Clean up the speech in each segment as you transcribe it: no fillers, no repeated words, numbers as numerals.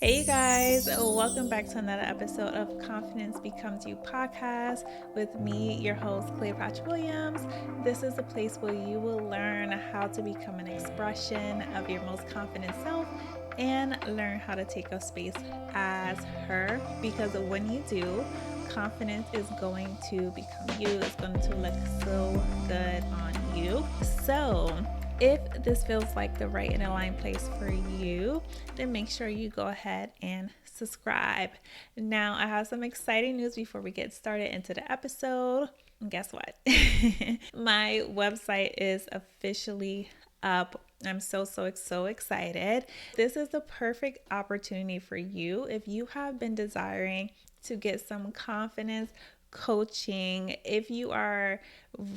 Hey, you guys, welcome back to another episode of Confidence Becomes You podcast with me, your host, Cleopatra Williams. This is a place where you will learn how to become an expression of your most confident self and learn how to take up space as her. Because when you do, confidence is going to become you, it's going to look so good on you. So, if this feels like the right and aligned place for you, then make sure you go ahead and subscribe. Now, I have some exciting news before we get started into the episode. And guess what? My website is officially up. I'm so excited. This is the perfect opportunity for you if you have been desiring to get some confidence coaching. If you are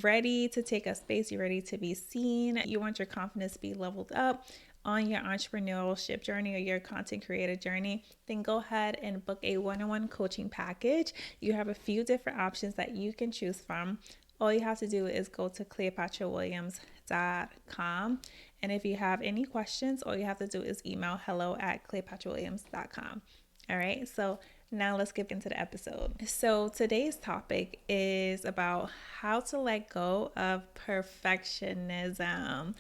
ready to take a space, you're ready to be seen, you want your confidence to be leveled up on your entrepreneurship journey or your content creator journey, then go ahead and book a one-on-one coaching package. You have a few different options that you can choose from. All you have to do is go to cleopatrawilliams.com. And if you have any questions, all you have to do is email hello@cleopatrawilliams.com. All right, so now let's get into the episode. So today's topic is about how to let go of perfectionism.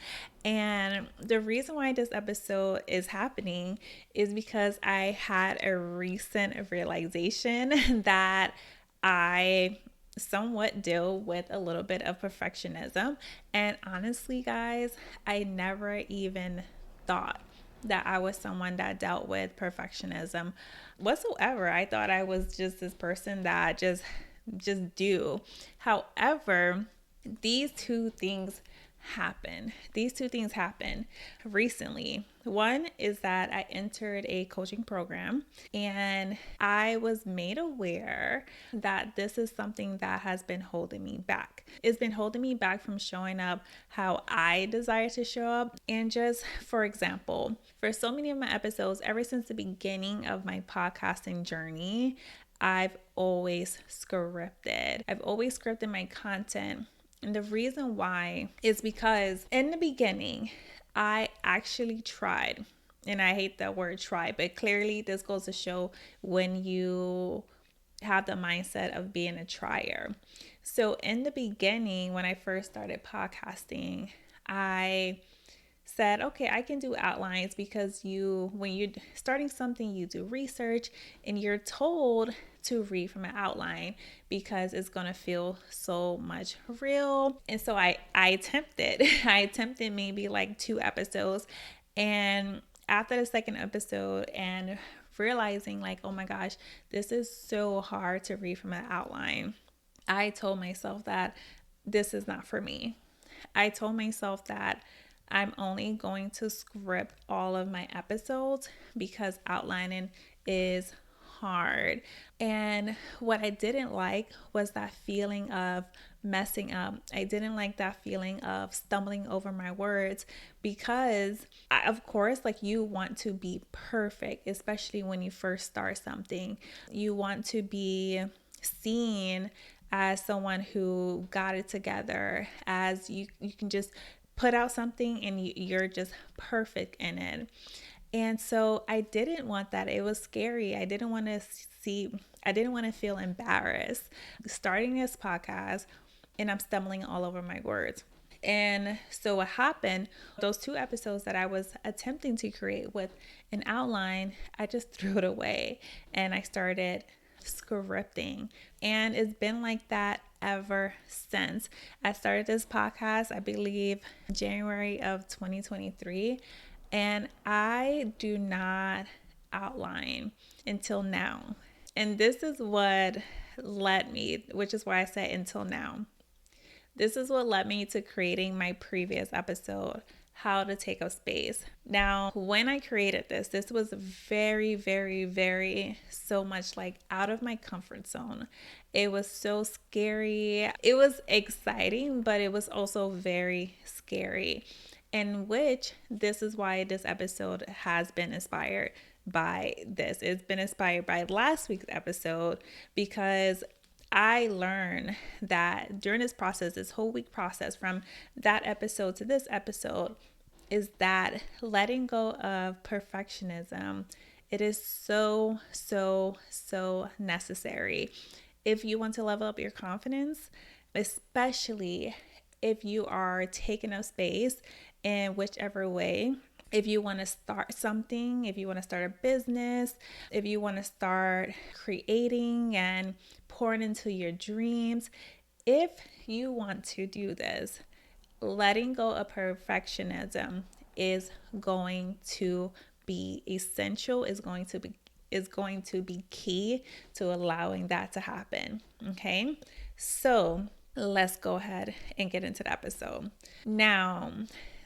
And the reason why this episode is happening is because I had a recent realization that I somewhat deal with a little bit of perfectionism. And honestly, guys, I never even thought that I was someone that dealt with perfectionism whatsoever. I thought I was just this person that just do. However, these two things happen recently. One is that I entered a coaching program and I was made aware that this is something that has been holding me back. It's been holding me back from showing up how I desire to show up. And just for example, for so many of my episodes, ever since the beginning of my podcasting journey, I've always scripted my content. And the reason why is because in the beginning, I actually tried. And I hate that word try, but clearly this goes to show when you have the mindset of being a trier. So in the beginning, when I first started podcasting, I said, okay, I can do outlines because when you're starting something, you do research and you're told to read from an outline because it's going to feel so much real. And so I attempted. I attempted maybe like 2 episodes. And after the second episode and realizing like, oh my gosh, this is so hard to read from an outline, I told myself that this is not for me. I told myself that I'm only going to script all of my episodes because outlining is hard. And what I didn't like was that feeling of messing up. I didn't like that feeling of stumbling over my words because of course, like you want to be perfect, especially when you first start something. You want to be seen as someone who got it together, as you can just put out something and you're just perfect in it. And so I didn't want that. It was scary. I didn't want to feel embarrassed starting this podcast and I'm stumbling all over my words. And so what happened, those 2 episodes that I was attempting to create with an outline, I just threw it away and I started scripting. And it's been like that ever since. I started this podcast, I believe, January of 2023. And I do not outline until now. And this is what led me, which is why I say until now. This is what led me to creating my previous episode, How to Take Up Space. Now, when I created this was very so much like out of my comfort zone. It was so scary. It was exciting, but it was also very scary. In which this is why this episode has been inspired by this. It's been inspired by last week's episode because I learned that during this process, this whole week process from that episode to this episode, is that letting go of perfectionism It is so, so, so necessary. If you want to level up your confidence, especially if you are taking up space in whichever way, if you want to start something, if you want to start a business, if you want to start creating and pouring into your dreams, if you want to do this, letting go of perfectionism is going to be essential, is going to be key to allowing that to happen. Okay, so let's go ahead and get into the episode. Now,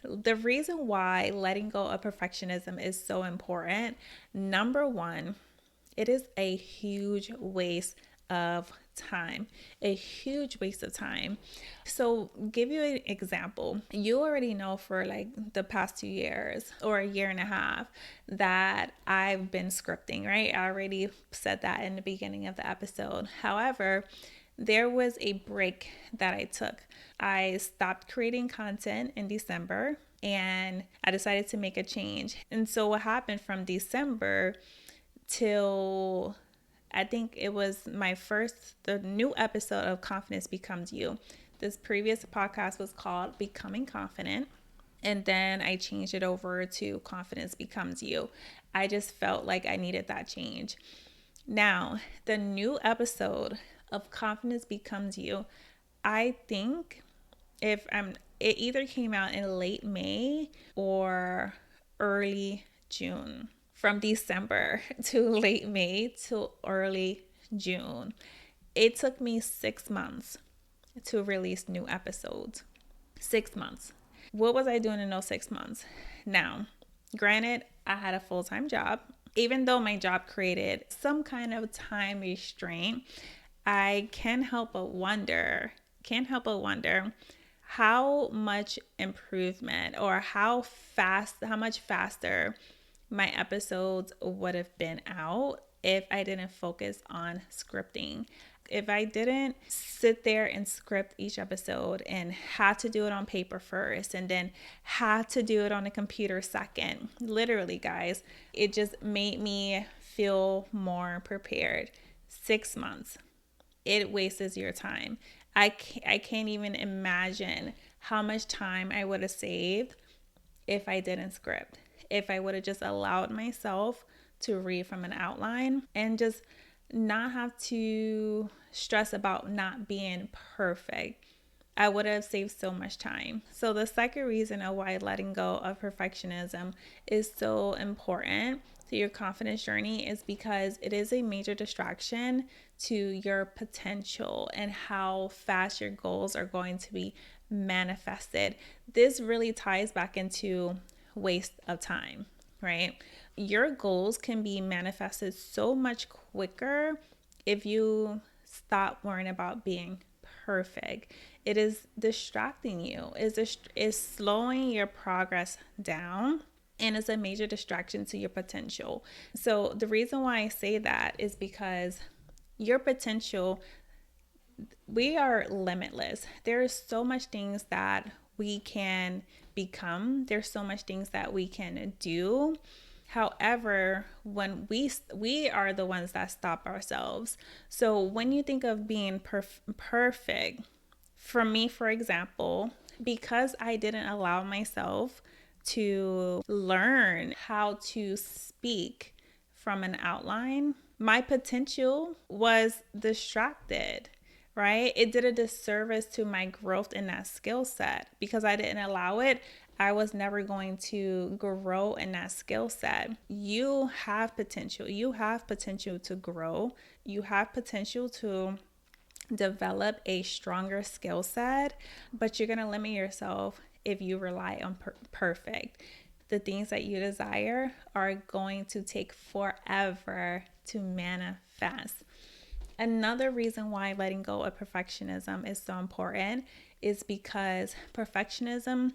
the reason why letting go of perfectionism is so important, number one, it is a huge waste of time, a huge waste of time. So, give you an example. You already know for like the past 2 years or a year and a half that I've been scripting, right? I already said that in the beginning of the episode. However, there was a break that I took. I stopped creating content in December and I decided to make a change. And so, what happened from December till I think it was the new episode of Confidence Becomes You. This previous podcast was called Becoming Confident. And then I changed it over to Confidence Becomes You. I just felt like I needed that change. Now, the new episode of Confidence Becomes You, I think it either came out in late May or early June. From December to late May to early June, it took me 6 months to release new episodes. 6 months. What was I doing in those 6 months? Now, granted, I had a full-time job. Even though my job created some kind of time restraint, I can't help but wonder how much improvement or how much faster my episodes would have been out if I didn't focus on scripting. If I didn't sit there and script each episode and had to do it on paper first and then had to do it on a computer second, literally, guys, it just made me feel more prepared. 6 months. It wastes your time. I can't even imagine how much time I would have saved if I didn't script. If I would have just allowed myself to read from an outline and just not have to stress about not being perfect, I would have saved so much time. So the second reason of why letting go of perfectionism is so important to your confidence journey is because it is a major distraction to your potential and how fast your goals are going to be manifested. This really ties back into waste of time, right? Your goals can be manifested so much quicker if you stop worrying about being perfect. It is distracting you. Is slowing your progress down and it's a major distraction to your potential. So the reason why I say that is because your potential, we are limitless. There's so much things that we can become. There's so much things that we can do. However, when we are the ones that stop ourselves. So when you think of being perfect, for me, for example, because I didn't allow myself to learn how to speak from an outline, my potential was distracted, right? It did a disservice to my growth in that skill set because I didn't allow it. I was never going to grow in that skill set. You have potential. You have potential to grow. You have potential to develop a stronger skill set, but you're going to limit yourself if you rely on perfect. The things that you desire are going to take forever to manifest. Another reason why letting go of perfectionism is so important is because perfectionism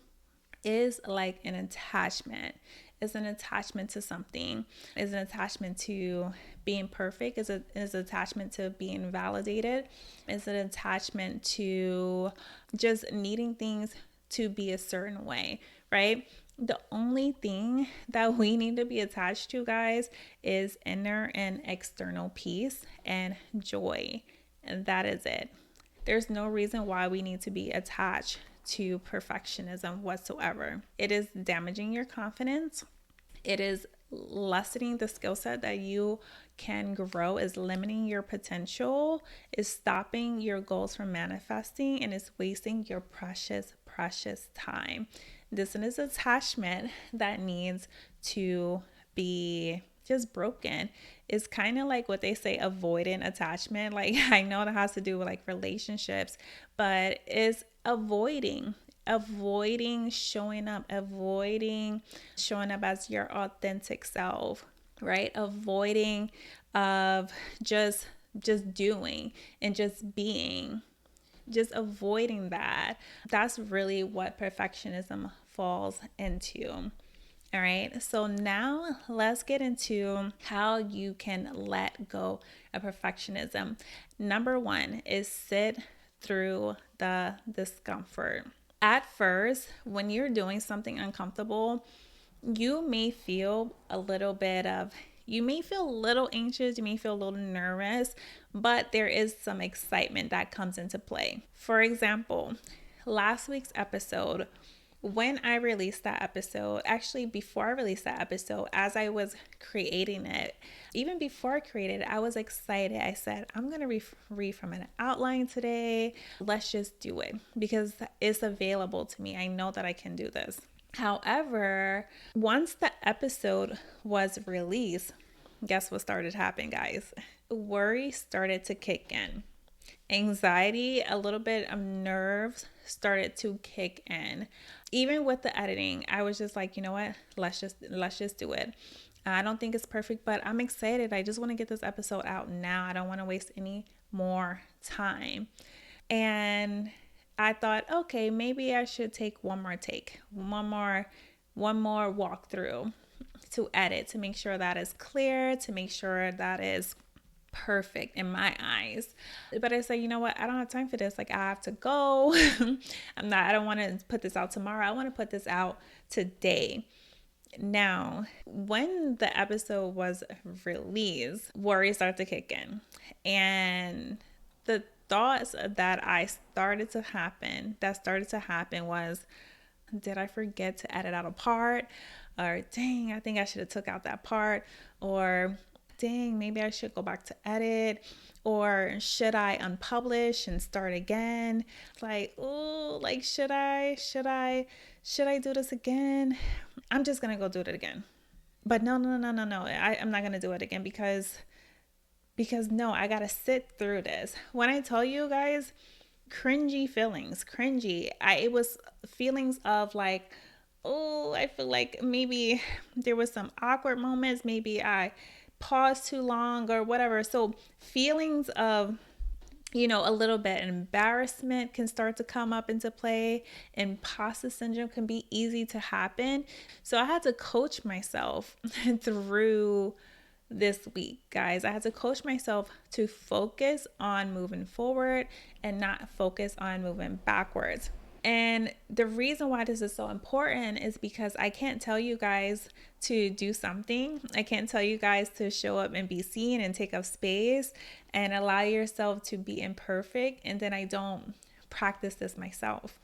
is like an attachment. It's an attachment to something. It's an attachment to being perfect. It's an attachment to being validated. It's an attachment to just needing things to be a certain way, right? The only thing that we need to be attached to, guys, is inner and external peace and joy. And that is it. There's no reason why we need to be attached to perfectionism whatsoever. It is damaging your confidence. It is lessening the skill set that you can grow, is limiting your potential, is stopping your goals from manifesting, and is wasting your precious time. This is attachment that needs to be just broken. It's kind of like what they say, avoidant attachment. Like, I know that has to do with like relationships, but it's avoiding showing up as your authentic self, right? Avoiding of just doing and just being, just avoiding that. That's really what perfectionism falls into. All right, so now let's get into how you can let go of perfectionism. Number one is sit through the discomfort. At first, when you're doing something uncomfortable, you may feel a little bit of, you may feel a little anxious, you may feel a little nervous, but there is some excitement that comes into play. For example, last week's episode, when I released that episode, actually before I released that episode, as I was creating it, even before I created it, I was excited. I said, I'm going to read from an outline today. Let's just do it because it's available to me. I know that I can do this. However, once the episode was released, guess what started happening, guys? Worry started to kick in. Anxiety, a little bit of nerves started to kick in. Even with the editing, I was just like, you know what? Let's just do it. I don't think it's perfect, but I'm excited. I just want to get this episode out now. I don't want to waste any more time. And I thought, okay, maybe I should take one more walkthrough to edit, to make sure that is clear, to make sure that is perfect in my eyes. But I said, you know what? I don't have time for this. Like, I have to go. I don't want to put this out tomorrow. I want to put this out today. Now, when the episode was released, worry started to kick in. And the thoughts that started to happen was, did I forget to edit out a part? Or dang, I think I should have took out that part. Or dang, maybe I should go back to edit. Or should I unpublish and start again? Like, oh, like should I do this again? I'm just gonna go do it again. But no. I'm not gonna do it again because no, I gotta sit through this. When I tell you guys, it was feelings of like, oh, I feel like maybe there was some awkward moments. Maybe I paused too long or whatever. So feelings of, a little bit embarrassment can start to come up into play. Imposter syndrome can be easy to happen. So I had to coach myself through this week, guys. I had to coach myself to focus on moving forward and not focus on moving backwards. And the reason why this is so important is because I can't tell you guys to do something. I can't tell you guys to show up and be seen and take up space and allow yourself to be imperfect. And then I don't practice this myself,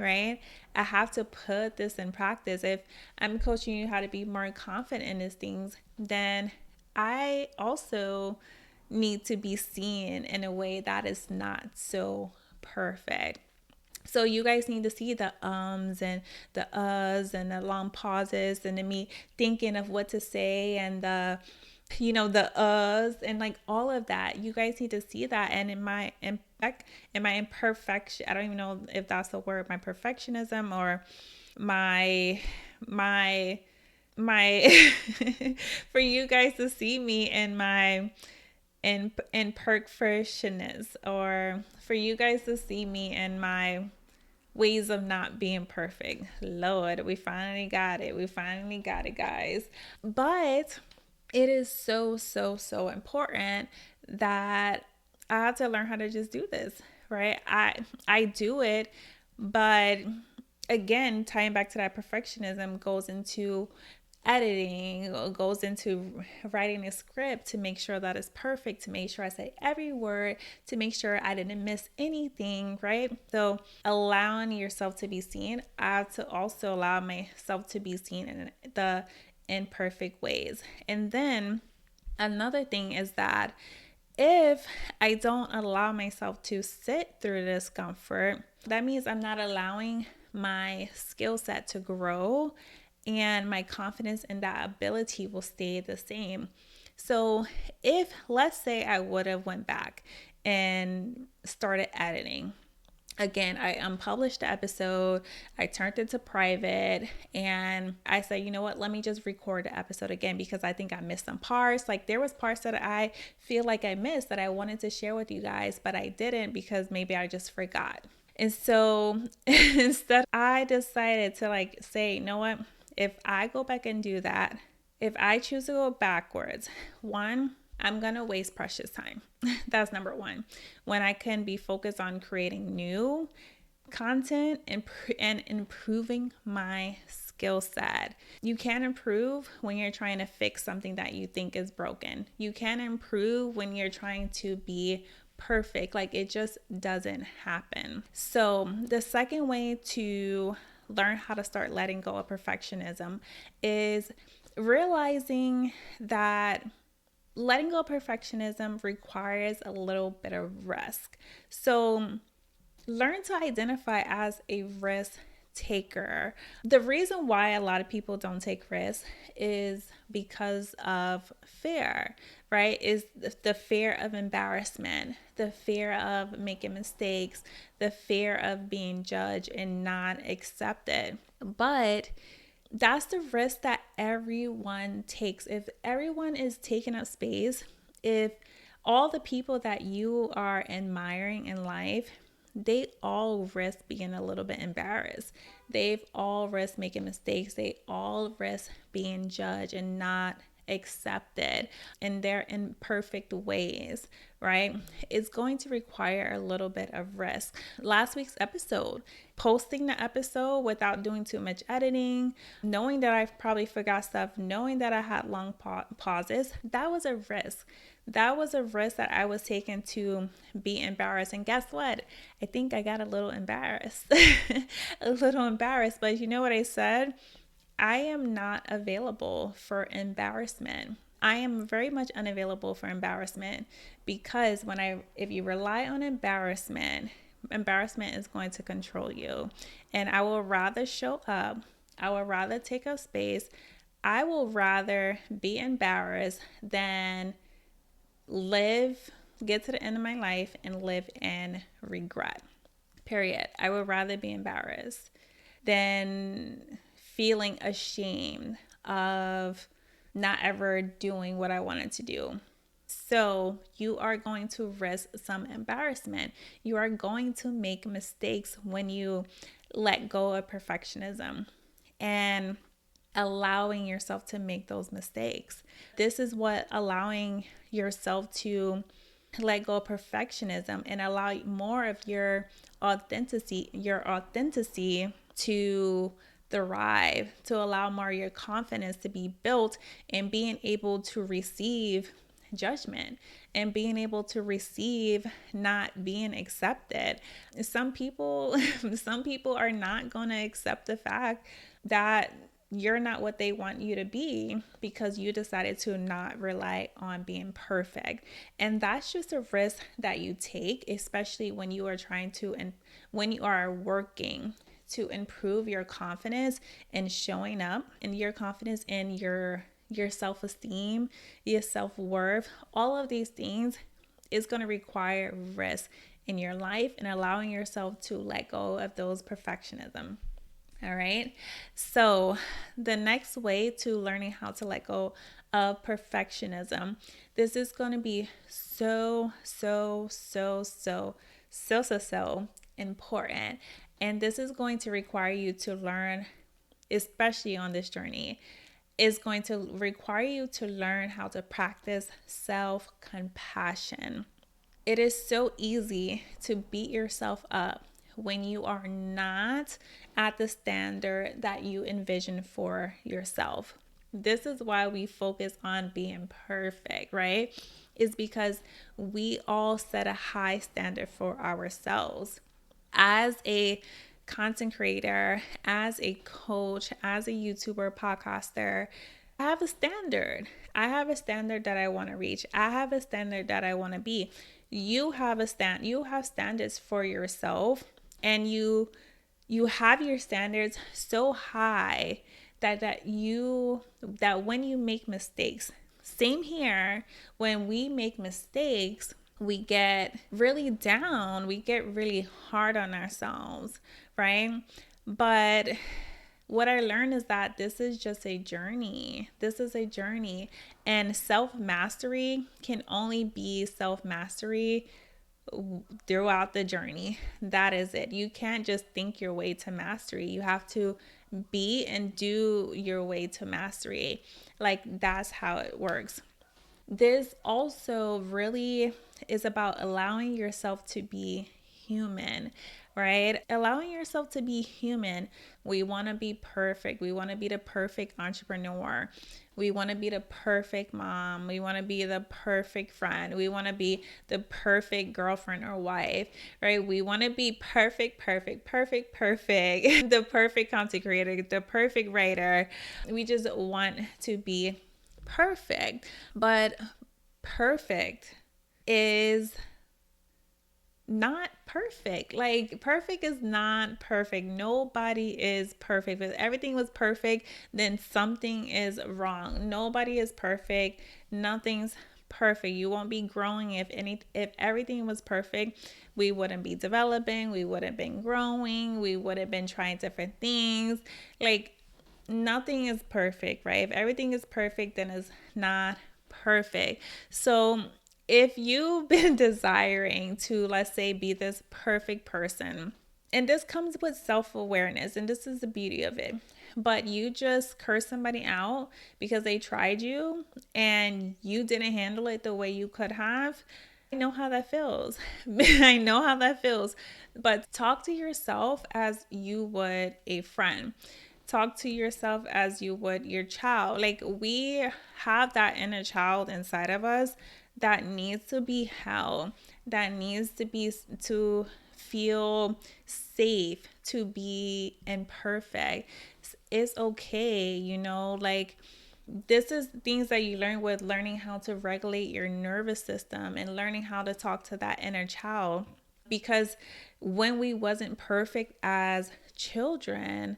right? I have to put this in practice. If I'm coaching you how to be more confident in these things, then I also need to be seen in a way that is not so perfect. So you guys need to see the ums and the uhs and the long pauses and then me thinking of what to say and the uhs and like all of that. You guys need to see that. And in my imperfection, I don't even know if that's the word, my perfectionism or my for you guys to see me in my in perfectionist, or for you guys to see me in my ways of not being perfect. Lord, we finally got it. We finally got it, guys. But it is so important that I have to learn how to just do this, right? I do it, but again, tying back to that perfectionism goes into editing, goes into writing a script to make sure that it's perfect, to make sure I say every word, to make sure I didn't miss anything, right? So allowing yourself to be seen, I have to also allow myself to be seen in the imperfect ways. And then another thing is that if I don't allow myself to sit through discomfort, that means I'm not allowing my skill set to grow, and my confidence in that ability will stay the same. So if, let's say, I would have went back and started editing, again, I unpublished the episode, I turned it to private, and I said, you know what, let me just record the episode again because I think I missed some parts. Like, there was parts that I feel like I missed that I wanted to share with you guys, but I didn't because maybe I just forgot. And so instead, I decided to say, you know what, if I go back and do that, if I choose to go backwards, one, I'm going to waste precious time. That's number one. When I can be focused on creating new content and improving my skill set. You can improve when you're trying to fix something that you think is broken. You can improve when you're trying to be perfect. Like, it just doesn't happen. So the second way to learn how to start letting go of perfectionism is realizing that letting go of perfectionism requires a little bit of risk. So learn to identify as a risk taker. The reason why a lot of people don't take risks is because of fear, right? Is the fear of embarrassment, the fear of making mistakes, the fear of being judged and not accepted. But that's the risk that everyone takes. If everyone is taking up space, if all the people that you are admiring in life, they all risk being a little bit embarrassed. They've all risked making mistakes. They all risk being judged and not accepted in their imperfect ways, right? It's going to require a little bit of risk. Last week's episode, posting the episode without doing too much editing, knowing that I probably forgot stuff, knowing that I had long pauses, that was a risk. That was a risk that I was taking to be embarrassed. And guess what? I think I got a little embarrassed. A little embarrassed. But you know what I said? I am not available for embarrassment. I am very much unavailable for embarrassment because if you rely on embarrassment is going to control you. And I will rather show up. I will rather take up space. I will rather be embarrassed than get to the end of my life and live in regret. Period. I would rather be embarrassed than feeling ashamed of not ever doing what I wanted to do. So you are going to risk some embarrassment. You are going to make mistakes when you let go of perfectionism and allowing yourself to make those mistakes. This is what allowing yourself to let go of perfectionism and allow more of your authenticity to thrive, to allow more of your confidence to be built and being able to receive judgment and being able to receive not being accepted. Some people are not going to accept the fact that you're not what they want you to be because you decided to not rely on being perfect. And that's just a risk that you take, especially when you are when you are working to improve your confidence and showing up, and your confidence in your self-esteem, your self-worth. All of these things is going to require risk in your life and allowing yourself to let go of those perfectionism. All right. So the next way to learning how to let go of perfectionism, this is going to be so important. And this is going to require you to learn, especially on this journey, is going to require you to learn how to practice self-compassion. It is so easy to beat yourself up when you are not at the standard that you envision for yourself. This is why we focus on being perfect, right? Is because we all set a high standard for ourselves. As a content creator, as a coach, as a YouTuber, podcaster, I have a standard. I have a standard that I want to reach. I have a standard that I want to be. You have you have standards for yourself, and you have your standards so high that when you make mistakes, same here, when we make mistakes, we get really down, we get really hard on ourselves, right? But what I learned is that this is just a journey. This is a journey. And self mastery can only be self mastery throughout the journey. That is it. You can't just think your way to mastery. You have to be and do your way to mastery. Like, that's how it works. This also really is about allowing yourself to be human, right? Allowing yourself to be human. We want to be perfect. We want to be the perfect entrepreneur. We want to be the perfect mom. We want to be the perfect friend. We want to be the perfect girlfriend or wife, right? We want to be perfect, the perfect content creator, the perfect writer. We just want to be perfect. But perfect is not perfect. Like, perfect is not perfect. Nobody is perfect. If everything was perfect, then something is wrong. Nobody is perfect. Nothing's perfect. You won't be growing. If everything was perfect, we wouldn't be developing, we wouldn't been growing, we would have been trying different things. Like, nothing is perfect, right? If everything is perfect, then it's not perfect. So if you've been desiring to, let's say, be this perfect person, and this comes with self-awareness, and this is the beauty of it, but you just curse somebody out because they tried you and you didn't handle it the way you could have, I know how that feels. I know how that feels. But talk to yourself as you would a friend. Talk to yourself as you would your child. Like, we have that inner child inside of us that needs to be held, that needs to feel safe, to be imperfect. It's okay, like, this is things that you learn with learning how to regulate your nervous system and learning how to talk to that inner child. Because when we wasn't perfect as children,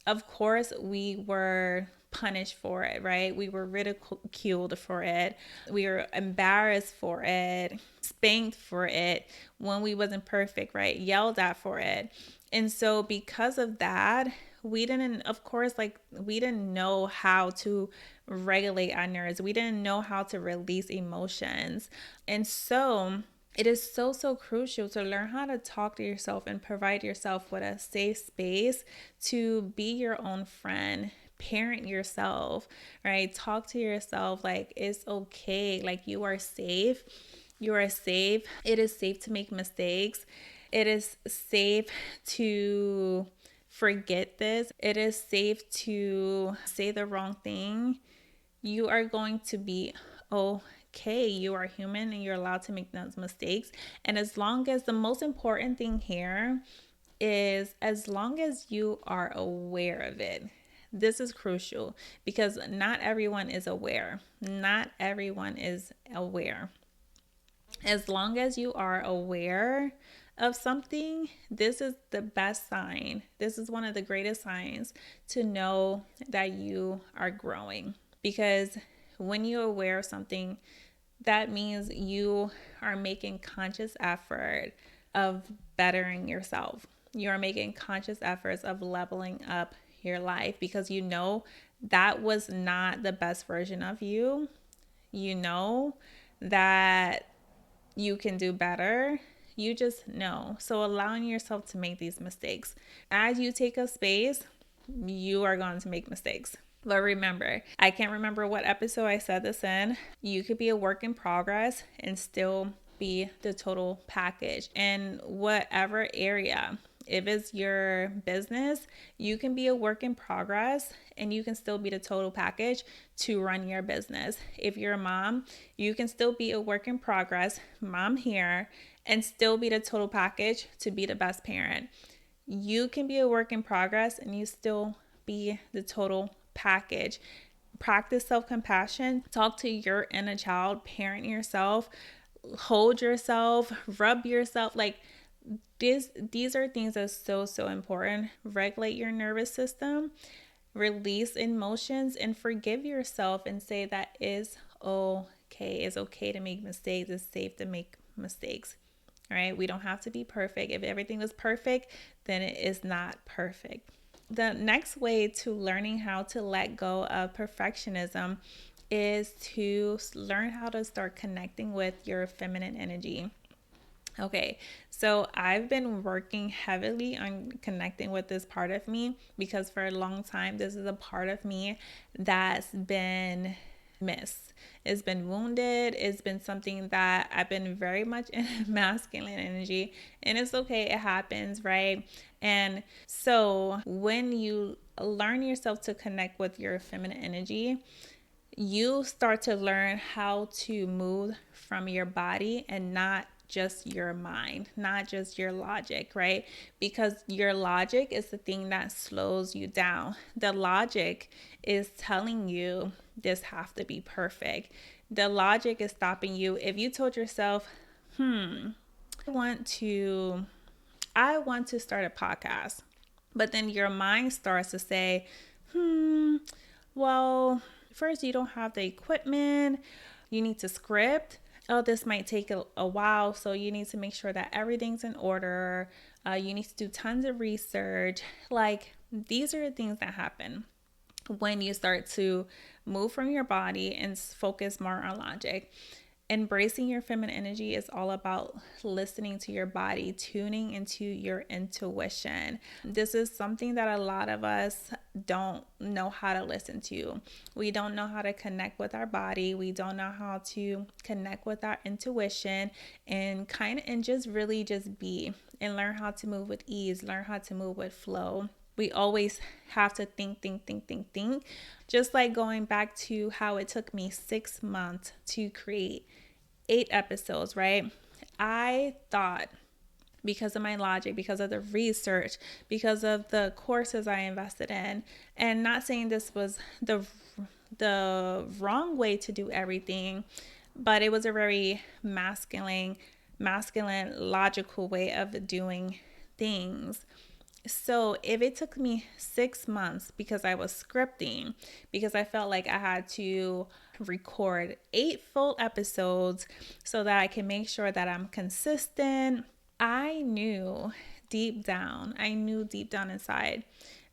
of course we were punished for it, right? We were ridiculed for it. We were embarrassed for it, spanked for it when we wasn't perfect, right? Yelled at for it. And so because of that, we didn't know how to regulate our nerves. We didn't know how to release emotions. And so it is so crucial to learn how to talk to yourself and provide yourself with a safe space to be your own friend. Parent yourself, right? Talk to yourself like it's okay. Like, you are safe. You are safe. It is safe to make mistakes. It is safe to forget this. It is safe to say the wrong thing. You are going to be okay. You are human and you're allowed to make those mistakes. And as long as the most important thing here is, as long as you are aware of it. This is crucial because not everyone is aware. Not everyone is aware. As long as you are aware of something, this is the best sign. This is one of the greatest signs to know that you are growing. Because when you're aware of something, that means you are making conscious effort of bettering yourself. You're making conscious efforts of leveling up your life because you know that was not the best version of you. You know that you can do better. You just know. So allowing yourself to make these mistakes. As you take up space, you are going to make mistakes. But remember, I can't remember what episode I said this in. You could be a work in progress and still be the total package in whatever area. If it's your business, you can be a work in progress and you can still be the total package to run your business. If you're a mom, you can still be a work in progress, mom here, and still be the total package to be the best parent. You can be a work in progress and you still be the total package. Practice self-compassion. Talk to your inner child, parent yourself, hold yourself, rub yourself. Like these are things that's so important. Regulate your nervous system, release emotions, and forgive yourself and say that is okay. It's okay to make mistakes. It's safe to make mistakes. All right, we don't have to be perfect. If everything was perfect, then it is not perfect. The next way to learning how to let go of perfectionism is to learn how to start connecting with your feminine energy. Okay, so I've been working heavily on connecting with this part of me because for a long time, this is a part of me that's been missed. It's been wounded. It's been something that I've been very much in masculine energy, and it's okay. It happens, right? And so when you learn yourself to connect with your feminine energy, you start to learn how to move from your body and not just your mind, not just your logic, right? Because your logic is the thing that slows you down. The logic is telling you this have to be perfect. The logic is stopping you. If you told yourself, want to I want to start a podcast. But then your mind starts to say, well, first you don't have the equipment, you need to script. Oh, this might take a while, so you need to make sure that everything's in order. You need to do tons of research. Like, these are the things that happen when you start to move from your body and focus more on logic. Embracing your feminine energy is all about listening to your body, tuning into your intuition. This is something that a lot of us don't know how to listen to. We don't know how to connect with our body. We don't know how to connect with our intuition and just really just be and learn how to move with ease, learn how to move with flow. We always have to think. Just like going back to how it took me 6 months to create 8 episodes, right? I thought because of my logic, because of the research, because of the courses I invested in, and not saying this was the wrong way to do everything, but it was a very masculine, logical way of doing things. So if it took me 6 months because I was scripting, because I felt like I had to record 8 full episodes so that I can make sure that I'm consistent, I knew deep down inside,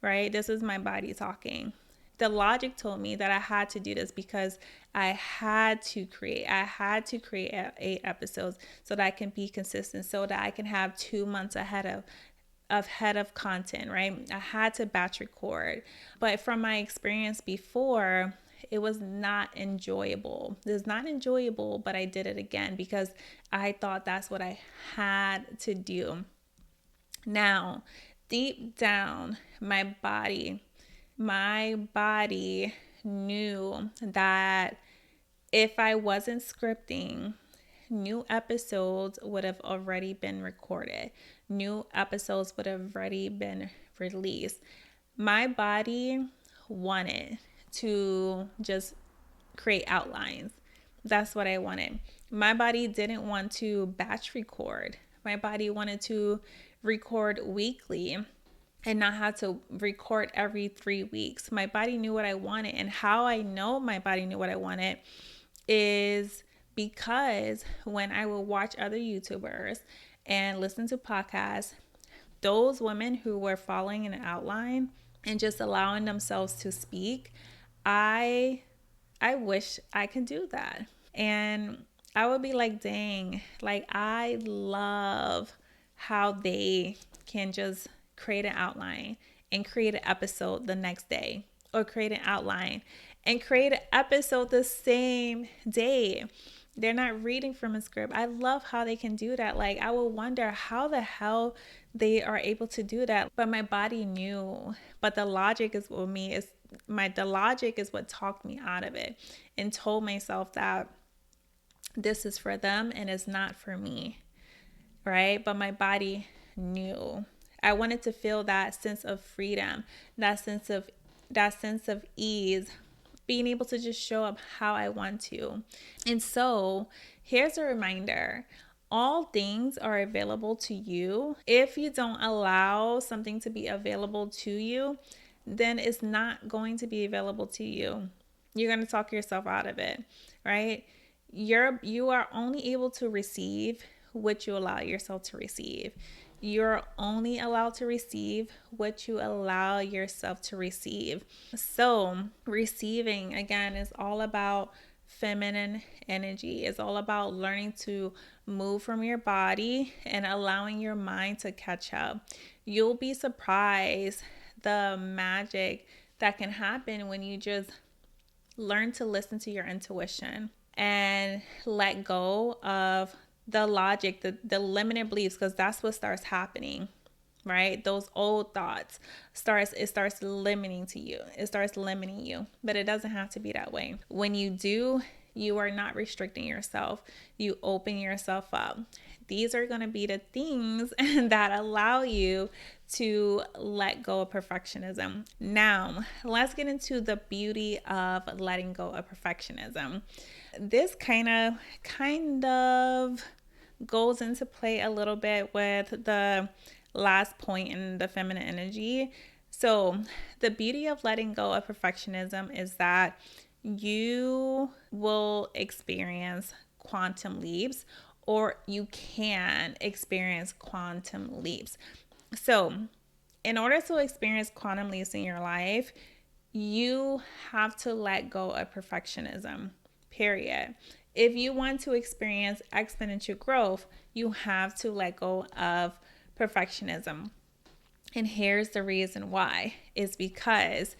right? This is my body talking. The logic told me that I had to do this because I had to create 8 episodes so that I can be consistent, so that I can have 2 months ahead of content, right? I had to batch record. But from my experience before, it was not enjoyable. It was not enjoyable, but I did it again because I thought that's what I had to do. Now, deep down, my body knew that if I wasn't scripting, new episodes would have already been recorded. New episodes would have already been released. My body wanted to just create outlines. That's what I wanted. My body didn't want to batch record. My body wanted to record weekly and not have to record every 3 weeks. My body knew what I wanted, and how I know my body knew what I wanted is because when I would watch other YouTubers and listen to podcasts, those women who were following an outline and just allowing themselves to speak, I wish I could do that. And I would be like, dang, like I love how they can just create an outline and create an episode the next day, or create an outline and create an episode the same day. They're not reading from a script. I love how they can do that. Like, I will wonder how the hell they are able to do that. But my body knew. But the logic is what me is the logic is what talked me out of it and told myself that this is for them and it's not for me. Right? But my body knew. I wanted to feel that sense of freedom, that sense of ease, being able to just show up how I want to. And so, here's a reminder. All things are available to you. If you don't allow something to be available to you, then it's not going to be available to you. You're going to talk yourself out of it, right? You are only able to receive what you allow yourself to receive. You're only allowed to receive what you allow yourself to receive. So, receiving, again, is all about feminine energy. It's all about learning to move from your body and allowing your mind to catch up. You'll be surprised the magic that can happen when you just learn to listen to your intuition and let go of the logic, the limited beliefs, because that's what starts happening, right? Those old thoughts starts limiting to you. It starts limiting you, but it doesn't have to be that way. When you do, you are not restricting yourself. You open yourself up. These are going to be the things that allow you to let go of perfectionism. Now, let's get into the beauty of letting go of perfectionism. This kind of goes into play a little bit with the last point in the feminine energy. So, the beauty of letting go of perfectionism is that you will experience quantum leaps, or you can experience quantum leaps. So, in order to experience quantum leaps in your life, you have to let go of perfectionism, period. If you want to experience exponential growth, you have to let go of perfectionism. And here's the reason why. Is because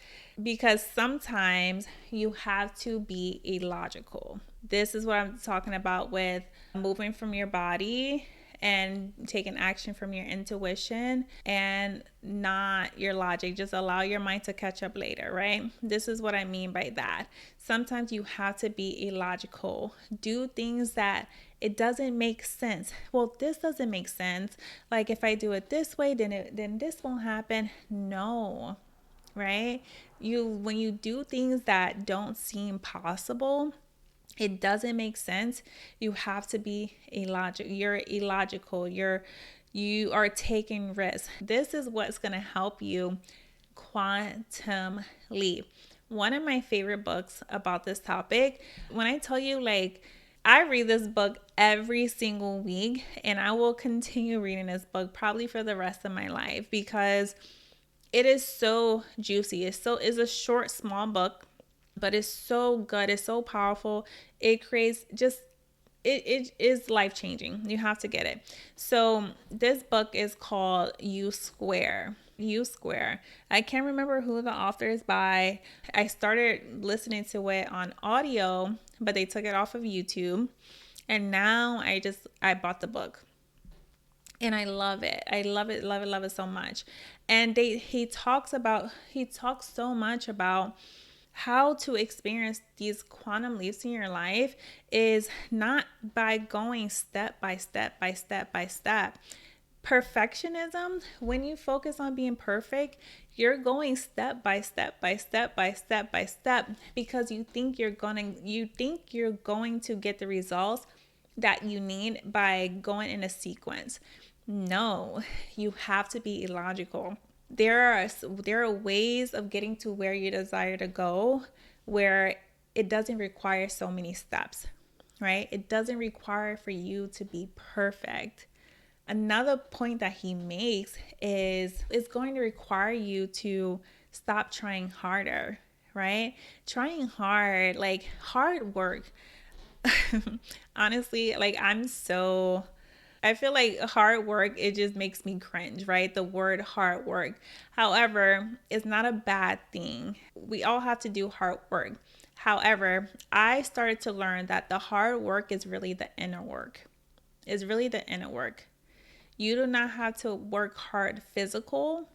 sometimes you have to be illogical. This is what I'm talking about with moving from your body and taking action from your intuition and not your logic. Just allow your mind to catch up later, right? This is what I mean by that. Sometimes you have to be illogical. Do things that it doesn't make sense. Well, this doesn't make sense. Like, if I do it this way, then this won't happen. No, right? When you do things that don't seem possible, it doesn't make sense, you have to be illogical. You're illogical. You are taking risks. This is what's going to help you quantum leap. One of my favorite books about this topic, when I tell you, like, I read this book every single week, and I will continue reading this book probably for the rest of my life because it is so juicy. It's a short, small book, but it's so good. It's so powerful. It creates it is life-changing. You have to get it. So this book is called U Square. U Square. I can't remember who the author is by. I started listening to it on audio, but they took it off of YouTube. And now I bought the book. And I love it. I love it, love it, love it so much. And he talks so much about how to experience these quantum leaps in your life is not by going step by step by step by step. Perfectionism, when you focus on being perfect, you're going step by step by step by step by step because you think you're going to get the results that you need by going in a sequence. No, you have to be illogical. There are ways of getting to where you desire to go where it doesn't require so many steps, right? It doesn't require for you to be perfect. Another point that he makes is it's going to require you to stop trying harder, right? Trying hard, like hard work. Honestly, like I feel like hard work, it just makes me cringe, right? The word hard work. However, it's not a bad thing. We all have to do hard work. However, I started to learn that the hard work is really the inner work. Is really the inner work. You do not have to work hard physical.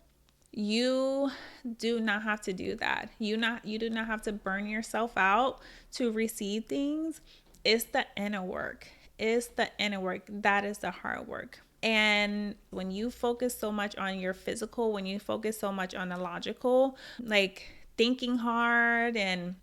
You do not have to do that. You do not have to burn yourself out to receive things. It's the inner work. It's the inner work. That is the hard work. And when you focus so much on your physical, when you focus so much on the logical, like thinking hard and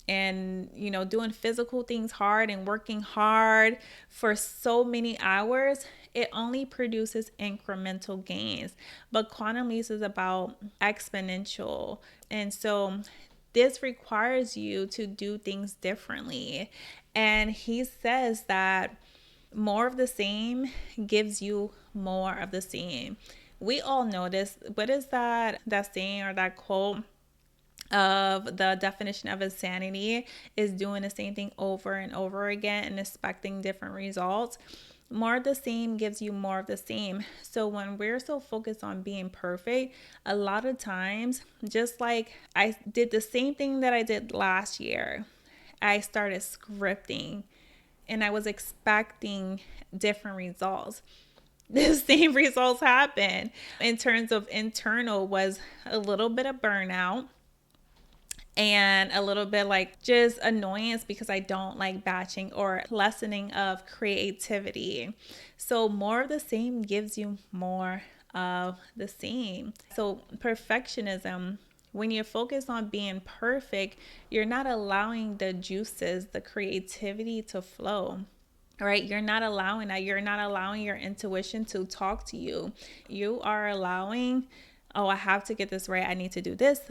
doing physical things hard and working hard for so many hours, it only produces incremental gains. But quantum leaps is about exponential. And so this requires you to do things differently. And he says that more of the same gives you more of the same. We all know this. What is that saying or that quote of the definition of insanity is doing the same thing over and over again and expecting different results? More of the same gives you more of the same. So when we're so focused on being perfect, a lot of times, just like I did the same thing that I did last year, I started scripting and I was expecting different results. The same results happened. In terms of internal, was a little bit of burnout and a little bit like just annoyance because I don't like batching or lessening of creativity. So more of the same gives you more of the same. So perfectionism, when you're focused on being perfect, you're not allowing the juices, the creativity to flow. Right? You're not allowing that. You're not allowing your intuition to talk to you. You are allowing, oh, I have to get this right. I need to do this.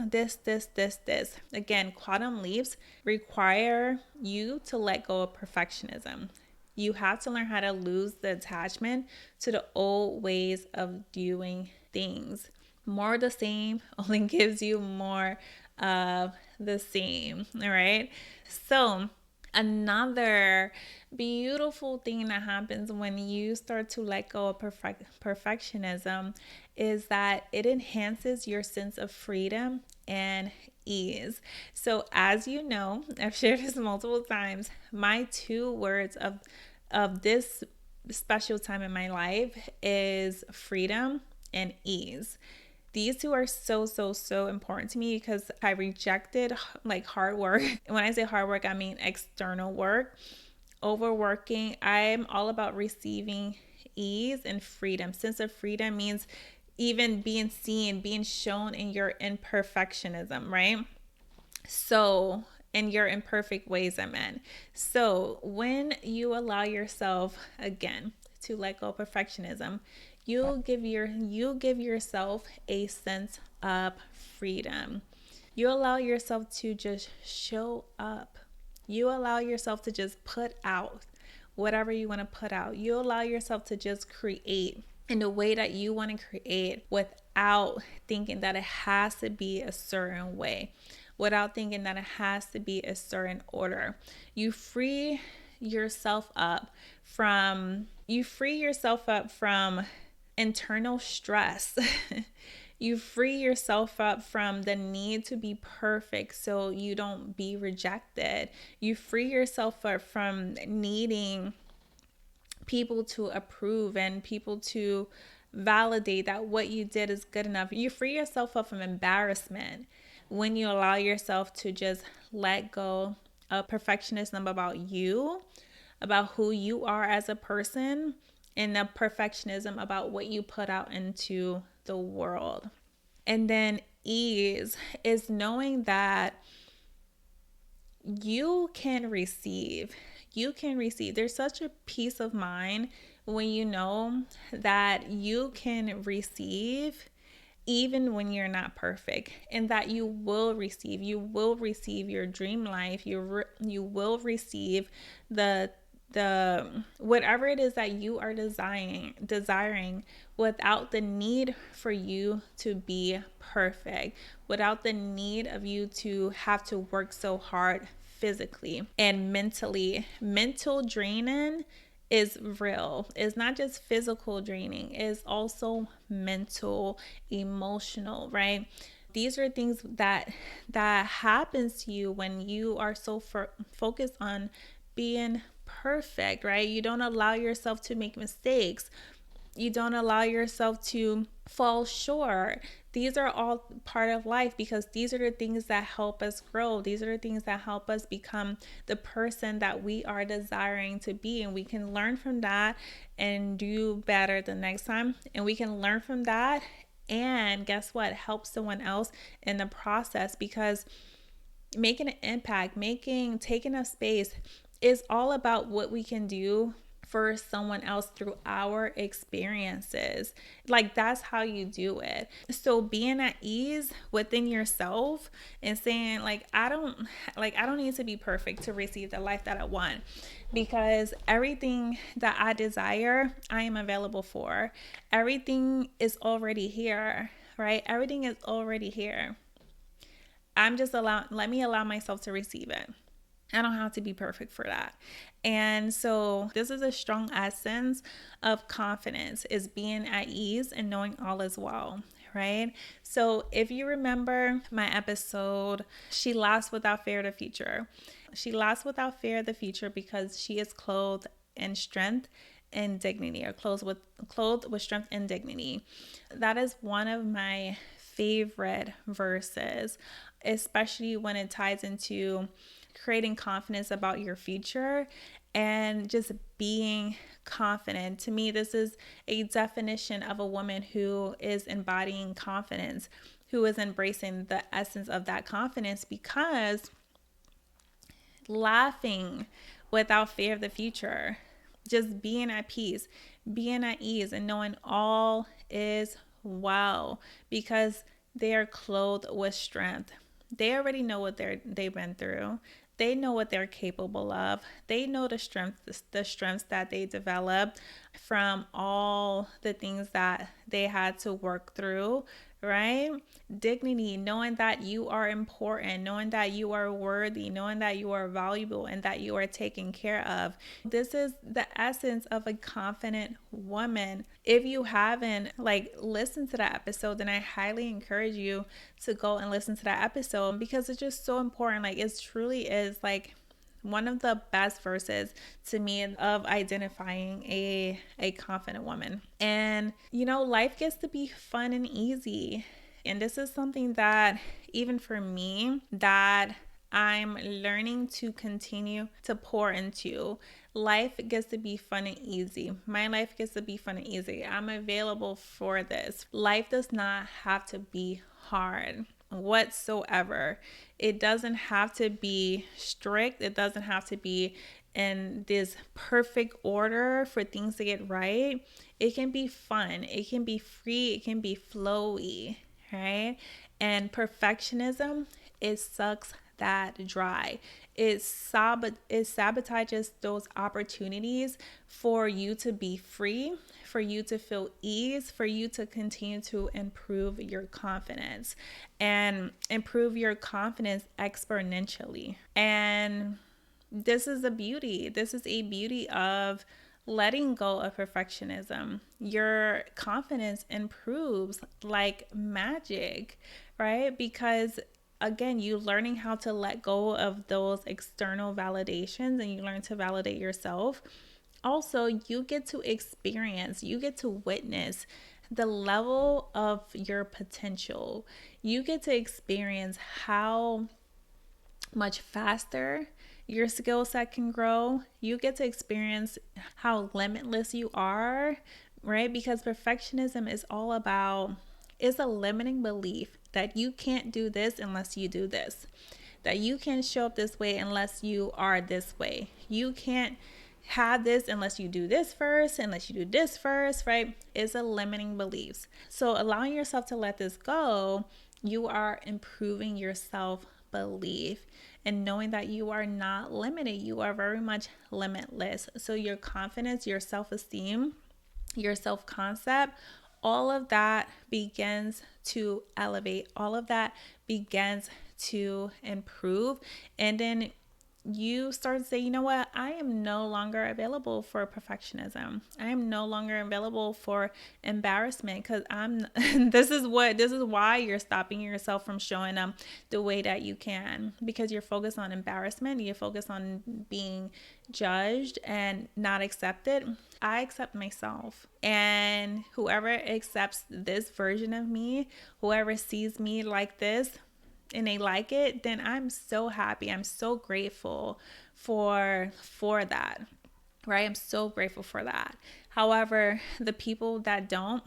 Again, quantum leaps require you to let go of perfectionism. You have to learn how to lose the attachment to the old ways of doing things. More of the same only gives you more of the same. All right. So another beautiful thing that happens when you start to let go of perfectionism is that it enhances your sense of freedom and ease. So as you know, I've shared this multiple times, my two words of this special time in my life is freedom and ease. These two are so important to me because I rejected like hard work. And when I say hard work, I mean external work, overworking. I'm all about receiving ease and freedom. Sense of freedom means even being seen, being shown in your imperfectionism, right? So, in your imperfect ways, I meant. So, when you allow yourself again to let go of perfectionism, you give yourself a sense of freedom. You allow yourself to just show up. You allow yourself to just put out whatever you want to put out. You allow yourself to just create in the way that you want to create without thinking that it has to be a certain way, without thinking that it has to be a certain order. You free yourself up from internal stress. You free yourself up from the need to be perfect so you don't be rejected. You free yourself up from needing people to approve and people to validate that what you did is good enough. You free yourself up from embarrassment when you allow yourself to just let go of perfectionism about you, about who you are as a person, and the perfectionism about what you put out into the world. And then ease is knowing that you can receive. There's such a peace of mind when you know that you can receive even when you're not perfect, and that you will receive your dream life. You will receive the whatever it is that you are desiring without the need for you to be perfect, without the need of you to have to work so hard physically and mentally. Mental draining is real. It's not just physical draining, it's also mental, emotional, right? these are things that happens to you when you are so focused on being perfect, right? You don't allow yourself to make mistakes. You don't allow yourself to fall short. These are all part of life, because these are the things that help us grow. These are the things that help us become the person that we are desiring to be. And we can learn from that and do better the next time. And we can learn from that and guess what? Help someone else in the process, because making an impact, taking up space is all about what we can do for someone else through our experiences. Like, that's how you do it. So being at ease within yourself and saying, I don't need to be perfect to receive the life that I want, because everything that I desire, I am available for. Everything is already here, right? Everything is already here. Let me allow myself to receive it. I don't have to be perfect for that. And so this is a strong essence of confidence, is being at ease and knowing all is well, right? So if you remember my episode, she laughs without fear of the future. She laughs without fear of the future because she is clothed in strength and dignity, or clothed with strength and dignity. That is one of my favorite verses, especially when it ties into creating confidence about your future and just being confident. To me, this is a definition of a woman who is embodying confidence, who is embracing the essence of that confidence, because laughing without fear of the future, just being at peace, being at ease, and knowing all is well, because they are clothed with strength. They already know what they've been through. They know what they're capable of. They know the strengths that they developed from all the things that they had to work through, right? Dignity, knowing that you are important, knowing that you are worthy, knowing that you are valuable and that you are taken care of. This is the essence of a confident woman. If you haven't listened to that episode, then I highly encourage you to go and listen to that episode, because it's just so important. It truly is one of the best verses to me of identifying a confident woman. And life gets to be fun and easy. And this is something that even for me, that I'm learning to continue to pour into. Life gets to be fun and easy. My life gets to be fun and easy. I'm available for this. Life does not have to be hard whatsoever. It doesn't have to be strict. It doesn't have to be in this perfect order for things to get right. It can be fun. It can be free. It can be flowy, right? And perfectionism, it sucks that dry. It sabotages those opportunities for you to be free, for you to feel ease, for you to continue to improve your confidence and improve your confidence exponentially. And this is a beauty. This is a beauty of letting go of perfectionism. Your confidence improves like magic, right? Because again, you learning how to let go of those external validations, and you learn to validate yourself. Also, you get to witness the level of your potential. You get to experience how much faster your skill set can grow. You get to experience how limitless you are, right? Because perfectionism is all about, is a limiting belief that you can't do this unless you do this, that you can't show up this way unless you are this way. You can't have this unless you do this first, unless you do this first, right? It's a limiting beliefs. So allowing yourself to let this go, you are improving your self-belief and knowing that you are not limited. You are very much limitless. So your confidence, your self-esteem, your self-concept, all of that begins to elevate. All of that begins to improve. And then you start to say, you know what, I am no longer available for perfectionism. I am no longer available for embarrassment, because I'm this is why you're stopping yourself from showing up the way that you can, because you're focused on embarrassment, you're focused on being judged and not accepted. I accept myself, and whoever accepts this version of me, whoever sees me like this, and they like it, then I'm so happy. I'm so grateful for that. Right? I'm so grateful for that. However, the people that don't,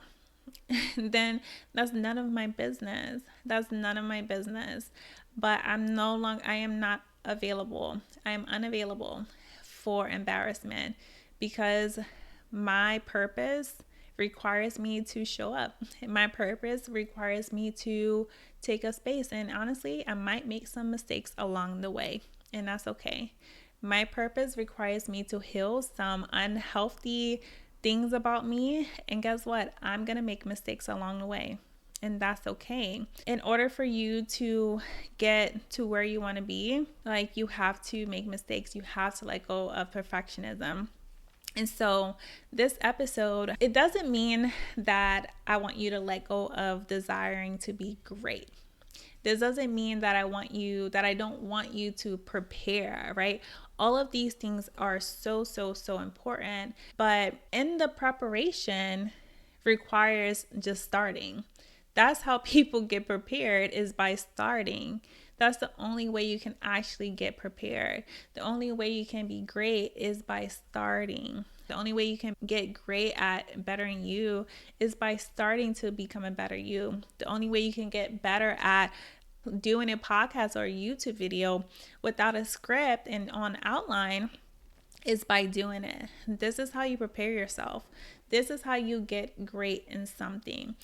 then that's none of my business. That's none of my business. But I am not available. I am unavailable for embarrassment, because my purpose requires me to show up. My purpose requires me to take a space. And honestly, I might make some mistakes along the way, and that's okay. My purpose requires me to heal some unhealthy things about me. And guess what? I'm going to make mistakes along the way. And that's okay. In order for you to get to where you want to be, like, you have to make mistakes. You have to let go of perfectionism. And so this episode, it doesn't mean that I want you to let go of desiring to be great. This doesn't mean that I don't want you to prepare, right? All of these things are so important, but in the preparation requires just starting. That's how people get prepared, is by starting. That's the only way you can actually get prepared. The only way you can be great is by starting. The only way you can get great at bettering you is by starting to become a better you. The only way you can get better at doing a podcast or a YouTube video without a script and on outline is by doing it. This is how you prepare yourself. This is how you get great in something.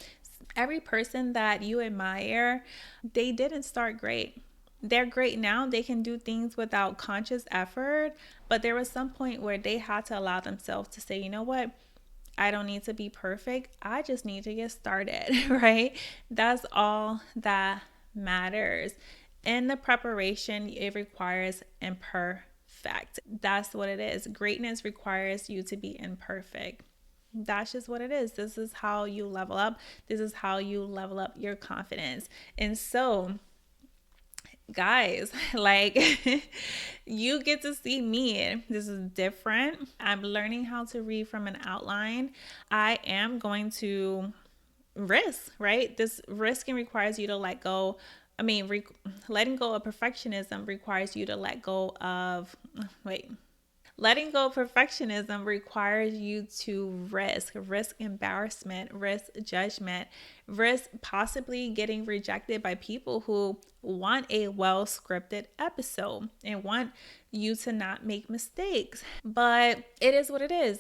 Every person that you admire, they didn't start great. They're great now. They can do things without conscious effort, but there was some point where they had to allow themselves to say, you know what? I don't need to be perfect. I just need to get started, right? That's all that matters. In the preparation, it requires imperfect. That's what it is. Greatness requires you to be imperfect. That's just what it is. This is how you level up. This is how you level up your confidence. And so, guys, like, you get to see me. This is different. I'm learning how to read from an outline. I am going to risk, right? This risking requires you to let go. Letting go of perfectionism requires you to let go of, letting go of perfectionism requires you to risk embarrassment, risk judgment, risk possibly getting rejected by people who want a well scripted episode and want you to not make mistakes. But it is what it is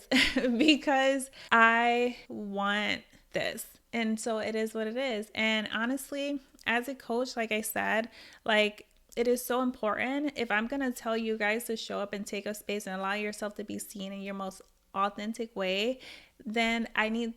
because I want this. And so it is what it is. And honestly, as a coach, like I said, like, it is so important. If I'm going to tell you guys to show up and take a space and allow yourself to be seen in your most authentic way, then I need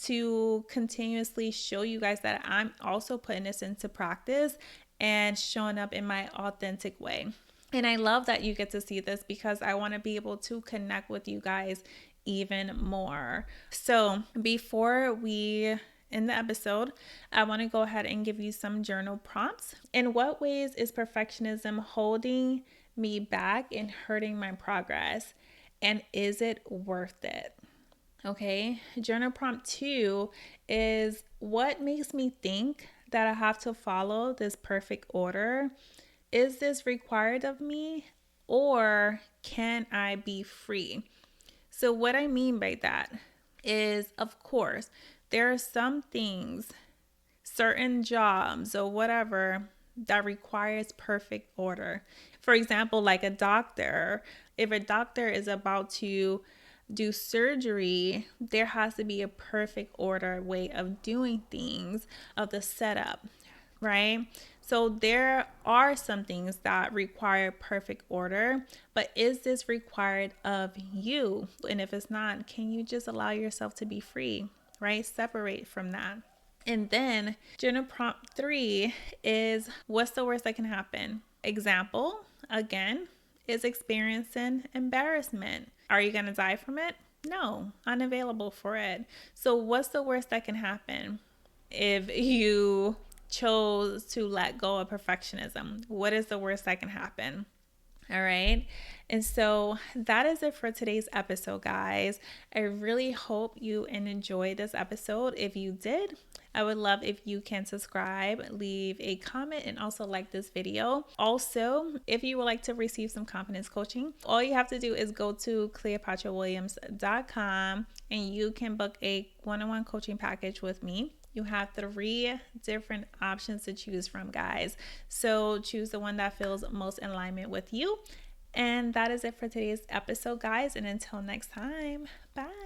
to continuously show you guys that I'm also putting this into practice and showing up in my authentic way. And I love that you get to see this, because I want to be able to connect with you guys even more. So before we in the episode, I want to go ahead and give you some journal prompts. In what ways is perfectionism holding me back and hurting my progress? And is it worth it? Okay. Journal prompt 2 is, what makes me think that I have to follow this perfect order? Is this required of me, or can I be free? So what I mean by that is, of course, there are some things, certain jobs or whatever, that requires perfect order. For example, like a doctor, if a doctor is about to do surgery, there has to be a perfect order way of doing things, of the setup, right? So there are some things that require perfect order, but is this required of you? And if it's not, can you just allow yourself to be free, right? Separate from that. And then journal prompt 3 is, what's the worst that can happen? Example, again, is experiencing embarrassment. Are you going to die from it? No, unavailable for it. So, what's the worst that can happen if you chose to let go of perfectionism? What is the worst that can happen? All right. And so that is it for today's episode, guys. I really hope you enjoyed this episode. If you did, I would love if you can subscribe, leave a comment, and also like this video. Also, if you would like to receive some confidence coaching, all you have to do is go to cleopatrawilliams.com and you can book a one-on-one coaching package with me. You have 3 different options to choose from, guys. So choose the one that feels most in alignment with you. And that is it for today's episode, guys. And until next time, bye.